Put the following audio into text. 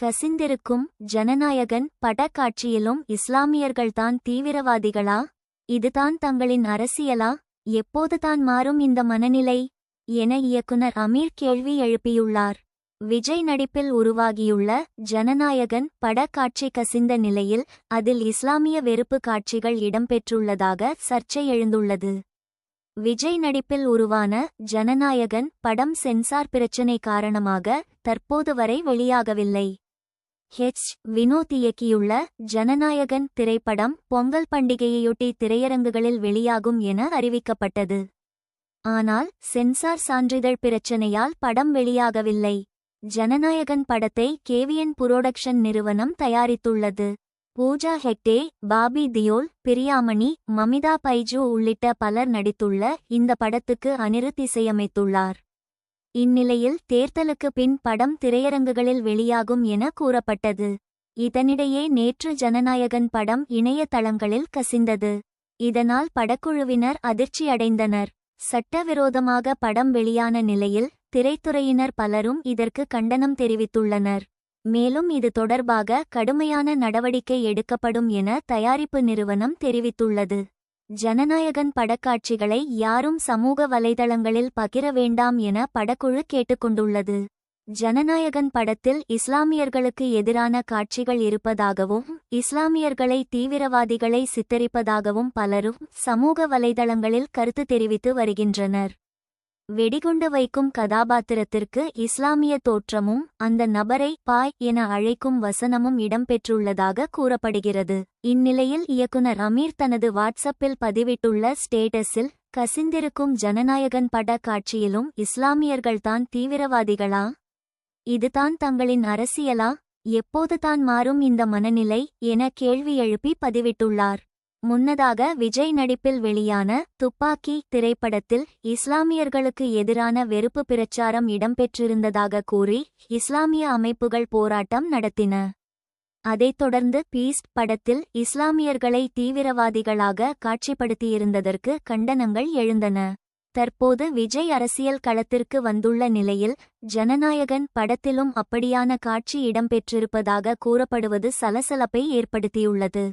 கசிந்திருக்கும் ஜனநாயகன் படக்காட்சியிலும் இஸ்லாமியர்கள்தான் தீவிரவாதிகளா? இதுதான் தங்களின் அரசியலா? எப்போதுதான் மாறும் இந்த மனநிலை என இயக்குனர் அமீர் கேள்வி எழுப்பியுள்ளார். விஜய் நடிப்பில் உருவாகியுள்ள ஜனநாயகன் படக்காட்சி கசிந்த நிலையில் அதில் இஸ்லாமிய வெறுப்பு காட்சிகள் இடம்பெற்றுள்ளதாக சர்ச்சை எழுந்துள்ளது. விஜய் நடிப்பில் உருவான ஜனநாயகன் படம் சென்சார் பிரச்சினை காரணமாக தற்போது வரை வெளியாகவில்லை. வினோத் இயக்கியுள்ள ஜனநாயகன் திரைப்படம் பொங்கல் பண்டிகையையொட்டி திரையரங்குகளில் வெளியாகும் என அறிவிக்கப்பட்டது. ஆனால் சென்சார் சான்றிதழ் பிரச்சினையால் படம் வெளியாகவில்லை. ஜனநாயகன் படத்தை கேவிஎன் புரோடக்ஷன் நிறுவனம் தயாரித்துள்ளது. பூஜா ஹெக்டே, பாபி தியோல், பிரியாமணி, மமிதா பைஜு உள்ளிட்ட பலர் நடித்துள்ள இந்த படத்துக்கு அனிருத் இசையமைத்துள்ளார். இந்நிலையில் தேர்தலுக்கு பின் படம் திரையரங்குகளில் வெளியாகும் என கூறப்பட்டது. இதனிடையே நேற்று ஜனநாயகன் படம் இணையதளங்களில் கசிந்தது. இதனால் படக்குழுவினர் அதிர்ச்சியடைந்தனர். சட்டவிரோதமாக படம் வெளியான நிலையில் திரைத்துறையினர் பலரும் இதற்கு கண்டனம் தெரிவித்துள்ளனர். மேலும் இது தொடர்பாக கடுமையான நடவடிக்கை எடுக்கப்படும் என தயாரிப்பு நிறுவனம் தெரிவித்துள்ளது. ஜனநாயகன் படக்காட்சிகளை யாரும் சமூக வலைதளங்களில் பகிர வேண்டாம் என படக்குழு கேட்டுக்கொண்டுள்ளது. ஜனநாயகன் படத்தில் இஸ்லாமியர்களுக்கு எதிரான காட்சிகள் இருப்பதாகவும் இஸ்லாமியர்களை தீவிரவாதிகளை சித்தரிப்பதாகவும் பலரும் சமூக வலைதளங்களில் கருத்து தெரிவித்து வருகின்றனர். வெடிகுண்டு வைக்கும் கதாபாத்திரத்திற்கு இஸ்லாமிய தோற்றமும் அந்த நபரை பாய் என அழைக்கும் வசனமும் இடம்பெற்றுள்ளதாக கூறப்படுகிறது. இந்நிலையில் இயக்குனர் அமீர் தனது வாட்ஸ்அப்பில் பதிவிட்டுள்ள ஸ்டேட்டஸில் கசிந்திருக்கும் ஜனநாயகன் பட காட்சியிலும் இஸ்லாமியர்கள்தான் தீவிரவாதிகளா? இதுதான் தங்களின் அரசியலா? எப்போதுதான் மாறும் இந்த மனநிலை என கேள்வி எழுப்பி பதிவிட்டுள்ளார். முன்னதாக விஜய் நடிப்பில் வெளியான துப்பாக்கி திரைப்படத்தில் இஸ்லாமியர்களுக்கு எதிரான வெறுப்பு பிரச்சாரம் இடம்பெற்றிருந்ததாக கூறி இஸ்லாமிய அமைப்புகள் போராட்டம் நடத்தின. அதைத் தொடர்ந்து பீஸ்ட் படத்தில் இஸ்லாமியர்களை தீவிரவாதிகளாக காட்சிப்படுத்தியிருந்ததற்கு கண்டனங்கள் எழுந்தன. தற்போது விஜய் அரசியல் களத்திற்கு வந்துள்ள நிலையில் ஜனநாயகன் படத்திலும் அப்படியான காட்சி இடம்பெற்றிருப்பதாக கூறப்படுவது சலசலப்பை ஏற்படுத்தியுள்ளது.